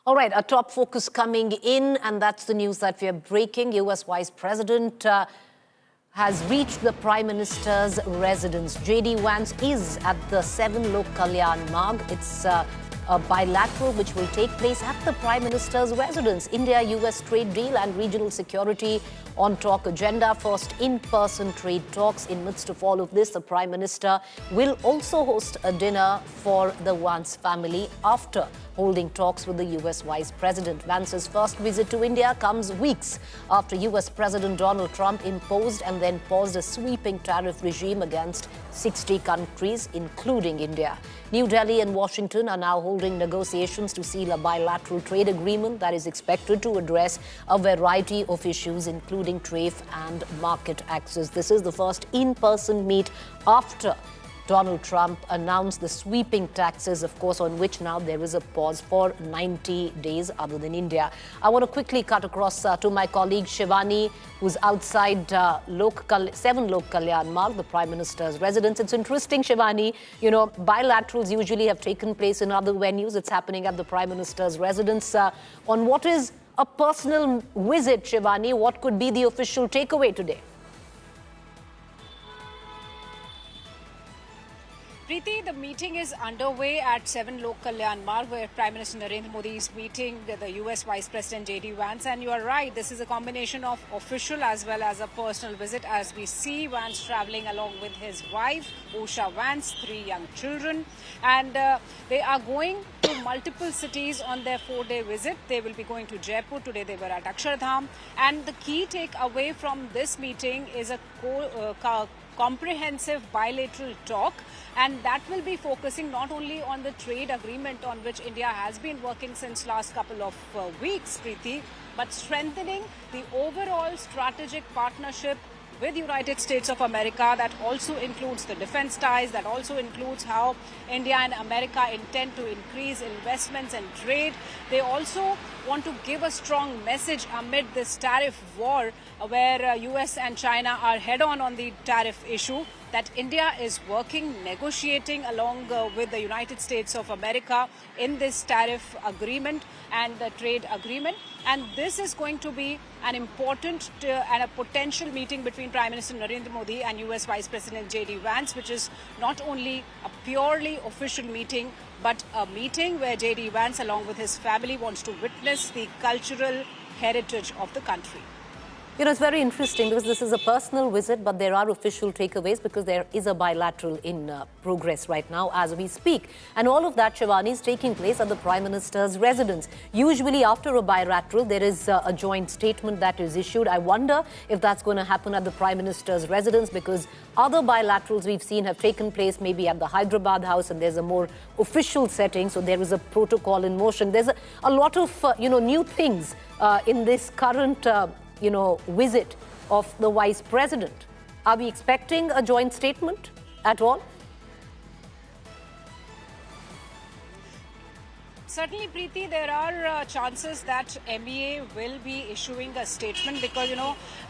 All right, a top focus coming in, and that's the news that we are breaking. U.S. Vice President has reached the Prime Minister's residence. J.D. Vance is at the 7 Lok Kalyan Marg. It's a bilateral which will take place at the Prime Minister's residence. India-US trade deal and regional security on talk agenda. First in-person trade talks. In midst of all of this, the Prime Minister will also host a dinner for the Vance family after holding talks with the US Vice President. Vance's first visit to India comes weeks after US President Donald Trump imposed and then paused a sweeping tariff regime against 60 countries, including India. New Delhi and Washington are now holding negotiations to seal a bilateral trade agreement that is expected to address a variety of issues, including trade and market access. This is the first in-person meet after Donald Trump announced the sweeping taxes, of course, on which now there is a pause for 90 days other than India. I want to quickly cut across to my colleague Shivani, who's outside 7 Lok Kalyan Marg, the Prime Minister's residence. It's interesting, Shivani, you know, bilaterals usually have taken place in other venues. It's happening at the Prime Minister's residence. On what is a personal visit, Shivani, what could be the official takeaway today? Preeti, the meeting is underway at 7 Lok Kalyan Marg, where Prime Minister Narendra Modi is meeting the US Vice President J.D. Vance. And you are right, this is a combination of official as well as a personal visit, as we see Vance traveling along with his wife, Usha Vance, 3 young children. And they are going to multiple cities on their 4-day visit. They will be going to Jaipur. Today they were at Akshardham. And the key takeaway from this meeting is a comprehensive bilateral talk, and that will be focusing not only on the trade agreement on which India has been working since last couple of weeks, Preeti, but strengthening the overall strategic partnership with the United States of America. That also includes the defense ties, that also includes how India and America intend to increase investments and trade. They also want to give a strong message amid this tariff war where US and China are head-on the tariff issue, that India is working, negotiating along with the United States of America in this tariff agreement and the trade agreement. And this is going to be an important and a potential meeting between Prime Minister Narendra Modi and US Vice President J.D. Vance, which is not only a purely official meeting, but a meeting where J.D. Vance, along with his family, wants to witness the cultural heritage of the country. You know, it's very interesting because this is a personal visit, but there are official takeaways because there is a bilateral in progress right now as we speak. And all of that, Shivani, is taking place at the Prime Minister's residence. Usually after a bilateral, there is a joint statement that is issued. I wonder if that's going to happen at the Prime Minister's residence, because other bilaterals we've seen have taken place maybe at the Hyderabad house, and there's a more official setting. So there is a protocol in motion. There's a lot of, new things in this current visit of the Vice President. Are we expecting a joint statement at all? Certainly, Preeti, there are chances that MEA will be issuing a statement because,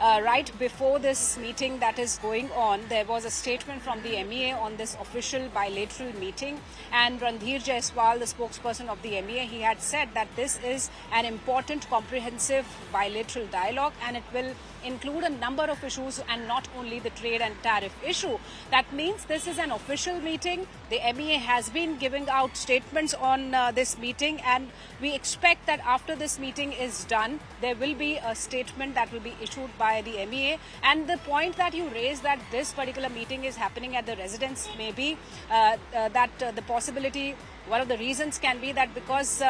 right before this meeting that is going on, there was a statement from the MEA on this official bilateral meeting. And Randhir Jaiswal, the spokesperson of the MEA, he had said that this is an important, comprehensive bilateral dialogue, and it will include a number of issues and not only the trade and tariff issue. That means this is an official meeting. The MEA has been giving out statements on this meeting, and we expect that after this meeting is done, there will be a statement that will be issued by the MEA. And the point that you raised, that this particular meeting is happening at the residence, may be the possibility, one of the reasons can be that because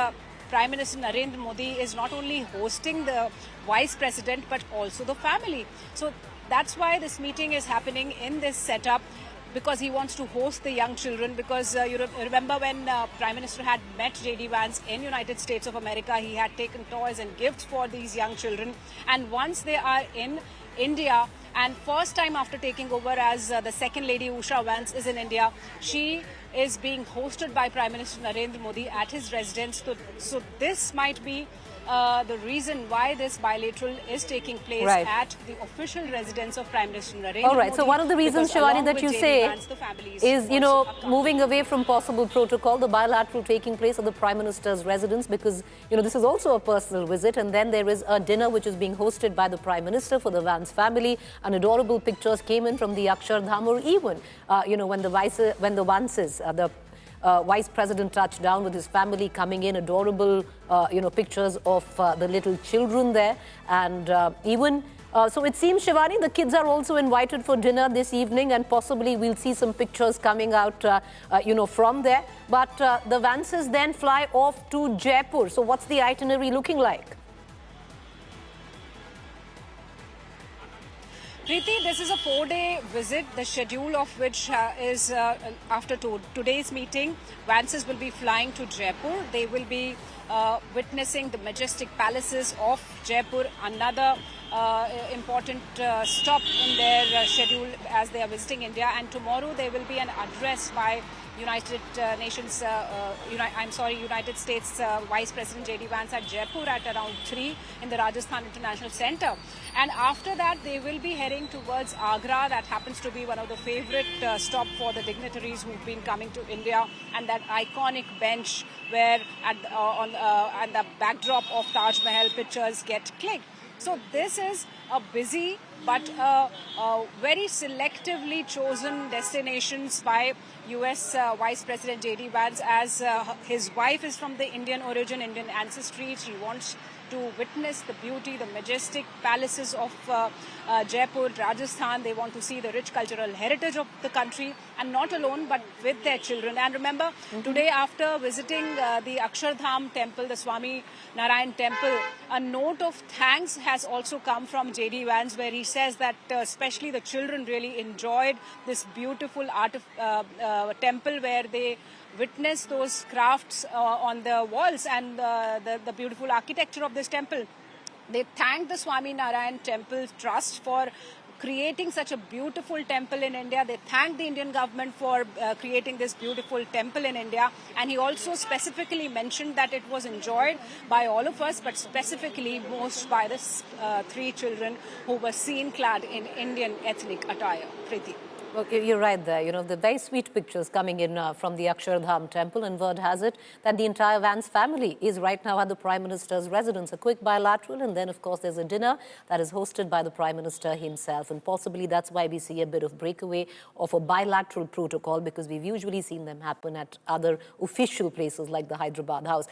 Prime Minister Narendra Modi is not only hosting the Vice President but also the family. So that's why this meeting is happening in this setup, because he wants to host the young children. Because you remember when Prime Minister had met J.D. Vance in United States of America, he had taken toys and gifts for these young children. And once they are in India, and first time after taking over as the second lady, Usha Vance, is in India, she is being hosted by Prime Minister Narendra Modi at his residence. So this might be the reason why this bilateral is taking place at the official residence of Prime Minister Narendra Modi. All right. So one of the reasons, Shivani, that you say is, moving away from possible protocol, the bilateral taking place at the Prime Minister's residence, because, this is also a personal visit. And then there is a dinner which is being hosted by the Prime Minister for the Vance family. And adorable pictures came in from the Akshardham, or even, when the Vances, Vice President touched down with his family coming in, adorable, pictures of the little children there. And so it seems, Shivani, the kids are also invited for dinner this evening, and possibly we'll see some pictures coming out, from there. But the Vances then fly off to Jaipur. So what's the itinerary looking like? Preeti, this is a 4-day visit, the schedule of which is after today's meeting. Vances will be flying to Jaipur. They will be witnessing the majestic palaces of Jaipur, another important stop in their schedule as they are visiting India. And tomorrow there will be an address by United States Vice President J.D. Vance at Jaipur at around 3 in the Rajasthan International Center. And after that, they will be heading towards Agra. That happens to be one of the favorite stop for the dignitaries who've been coming to India, and that iconic bench where at the backdrop of Taj Mahal pictures get clicked. So this is a busy but very selectively chosen destinations by US Vice President J.D. Vance, as his wife is from the Indian origin, Indian ancestry. She wants to witness the beauty, the majestic palaces of Jaipur, Rajasthan. They want to see the rich cultural heritage of the country, and not alone, but with their children. And remember, today after visiting the Akshardham temple, the Swami Narayan temple, a note of thanks has also come from J.D. Vance, where he says that especially the children really enjoyed this beautiful art of temple, where they witness those crafts on the walls and the beautiful architecture of this temple. They thanked the Swami Narayan Temple Trust for creating such a beautiful temple in India. They thanked the Indian government for creating this beautiful temple in India. And he also specifically mentioned that it was enjoyed by all of us, but specifically most by the 3 children who were seen clad in Indian ethnic attire. Preeti. Okay, you're right there. The very sweet pictures coming in from the Akshardham temple, and word has it that the entire Vance family is right now at the Prime Minister's residence. A quick bilateral, and then, of course, there's a dinner that is hosted by the Prime Minister himself. And possibly that's why we see a bit of breakaway of a bilateral protocol, because we've usually seen them happen at other official places like the Hyderabad House.